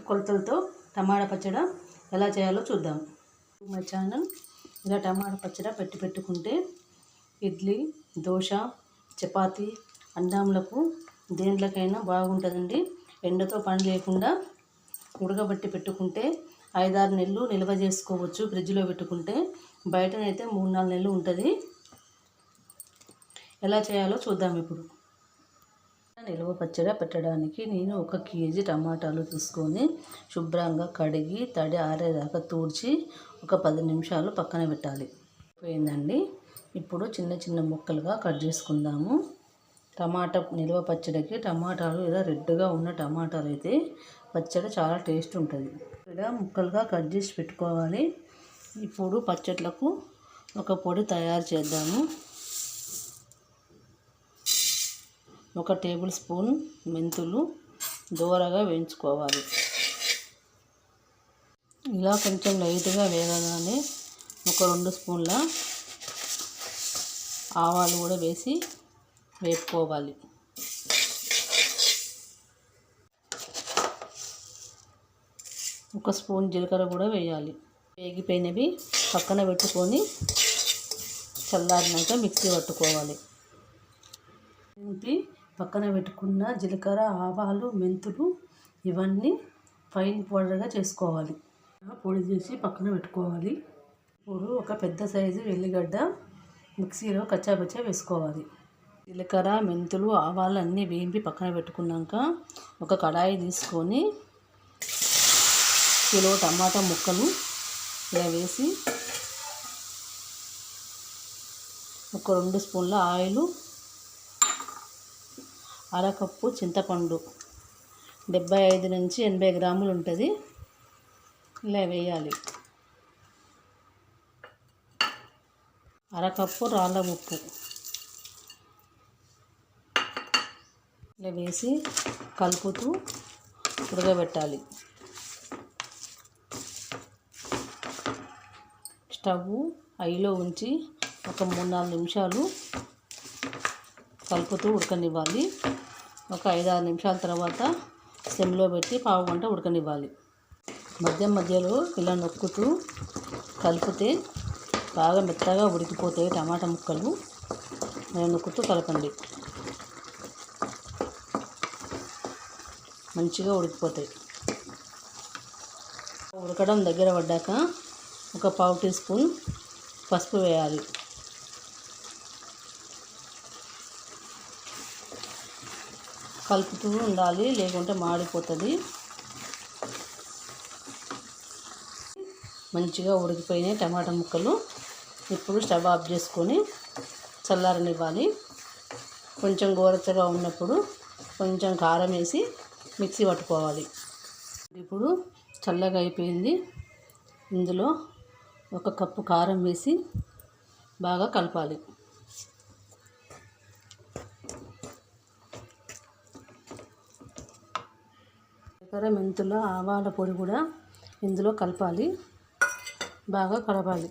కొలతలతో టమాటా పచ్చడి ఎలా చేయాలో చూద్దాం. మా ఛానల్ ఇలా టమాటా పచ్చడి పెట్టుకుంటే ఇడ్లీ, దోశ, చపాతీ, అన్నంలకు దేంట్లకైనా బాగుంటుందండి. ఎండతో పని లేకుండా ఉడకబెట్టి పెట్టుకుంటే 5-6 నెలలు నిల్వ చేసుకోవచ్చు. ఫ్రిడ్జ్లో పెట్టుకుంటే బయటనైతే 3-4 నెలలు ఉంటుంది. ఎలా చేయాలో చూద్దాం. ఇప్పుడు నిల్వ పచ్చడి పెట్టడానికి నేను 1 కేజీ టమాటాలు తీసుకొని శుభ్రంగా కడిగి తడి ఆరేదాకా తూడ్చి ఒక 10 నిమిషాలు పక్కన పెట్టాలి. పోయిందండి. ఇప్పుడు చిన్న చిన్న ముక్కలుగా కట్ చేసుకుందాము. టమాటా నిల్వ పచ్చడికి టమాటాలు ఇలా రెడ్గా ఉన్న టమాటాలు అయితే పచ్చడి చాలా టేస్ట్ ఉంటుంది. ఇలా ముక్కలుగా కట్ చేసి పెట్టుకోవాలి. ఇప్పుడు పచ్చట్లకు ఒక పొడి తయారు చేద్దాము. 1 టేబుల్ స్పూన్ మెంతులు దోరగా వేయించుకోవాలి. ఇలా కొంచెం లైట్గా వేగగానే ఒక 2 స్పూన్ల ఆవాలు కూడా వేసి వేపుకోవాలి. ఒక స్పూన్ జీలకర్ర కూడా వేయాలి. వేగిపోయినవి పక్కన పెట్టుకొని చల్లారినాక మిక్సీ పట్టుకోవాలి. పక్కన పెట్టుకున్న జీలకర్ర, ఆవాలు, మెంతులు ఇవన్నీ ఫైన్ పౌడర్గా చేసుకోవాలి. పొడి చేసి పక్కన పెట్టుకోవాలి. ఇప్పుడు ఒక పెద్ద సైజు ఎల్లిగడ్డ మిక్సీలో కచ్చాపచ్చా వేసుకోవాలి. జీలకర్ర, మెంతులు, ఆవాలు అన్నీ వేంపి పక్కన పెట్టుకున్నాక ఒక కడాయి తీసుకొని కిలో టమాటా ముక్కలు ఇలా వేసి ఒక 2 స్పూన్ల ఆయిల్, 1/2 కప్పు చింతపండు 75 నుంచి 80 గ్రాములు ఉంటుంది, ఇలా వేయాలి. 1/2 కప్పు రాళ్ళ ఉప్పు ఇలా వేసి కలుపుతూ ఉడకబెట్టాలి. స్టవ్ హైలో ఉంచి ఒక 3-4 నిమిషాలు కలుపుతూ ఉడకనివ్వాలి. ఒక 5-6 నిమిషాల తర్వాత సిమ్లో పెట్టి పావు గంట ఉడకనివ్వాలి. మధ్యలో ఇలా నొక్కుతూ కలిపితే బాగా మెత్తగా ఉడికిపోతాయి టమాటా ముక్కలు. ఇలా నొక్కుతూ కలపండి, మంచిగా ఉడికిపోతాయి. ఉడకడం దగ్గర పడ్డాక ఒక పావు టీ స్పూన్ పసుపు వేయాలి. కలుపుతూ ఉండాలి, లేకుంటే మాడిపోతుంది. మంచిగా ఉడికిపోయినాయి టమాటా ముక్కలు. ఇప్పుడు స్టవ్ ఆఫ్ చేసుకొని చల్లారనివ్వాలి. కొంచెం గోరచ్చగా ఉన్నప్పుడు కొంచెం కారం వేసి మిక్సీ పట్టుకోవాలి. ఇప్పుడు చల్లగా అయిపోయింది. ఇందులో 1 కప్పు కారం వేసి బాగా కలపాలి. జీలకర్ర, మెంతుల, ఆవాల పొడి కూడా ఇందులో కలపాలి, బాగా కలపాలి.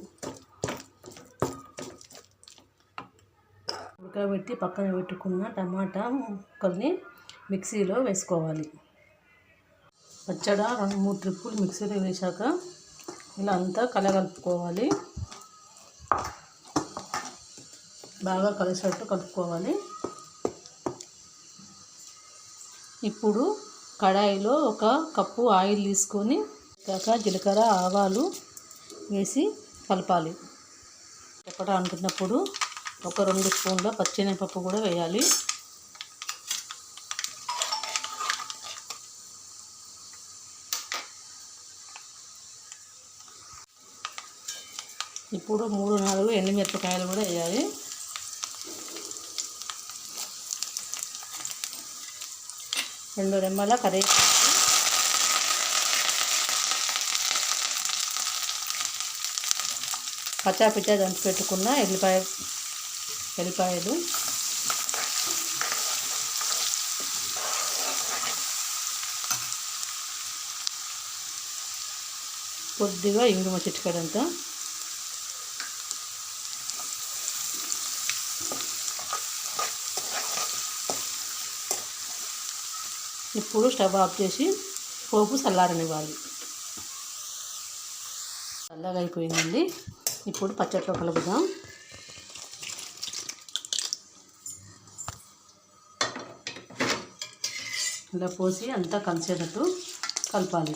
ఉడకబెట్టి పక్కన పెట్టుకున్న టమాటా ముక్కల్ని మిక్సీలో వేసుకోవాలి. పచ్చడి 2-3 ట్రిప్పులు మిక్సీలో వేశాక ఇలా అంతా కలగలుపుకోవాలి. బాగా కలిసేటట్టు కలుపుకోవాలి. ఇప్పుడు కడాయిలో 1 కప్పు ఆయిల్ తీసుకొని జీలకర్ర, ఆవాలు వేసి కలపాలి. ఎక్కడ అనుకున్నప్పుడు ఒక 2 స్పూన్ల పచ్చెనగపప్పు కూడా వేయాలి. ఇప్పుడు 3-4 ఎండుమిరపకాయలు కూడా వేయాలి. రెండు రెమ్మల కరివేపాకు, పచ్చాపిచ్చా దంచి పెట్టుకున్న ఎల్లిపాయలు, కొద్దిగా ఇంగువ చిటికెడంతా, ఇప్పుడు స్టవ్ ఆఫ్ చేసి పోపు చల్లారనివ్వాలి. చల్లగా అయిపోయిందండి. ఇప్పుడు పచ్చట్లో కలుపుదాం. ఇలా పోసి అంతా కలిసేటట్టు కలపాలి.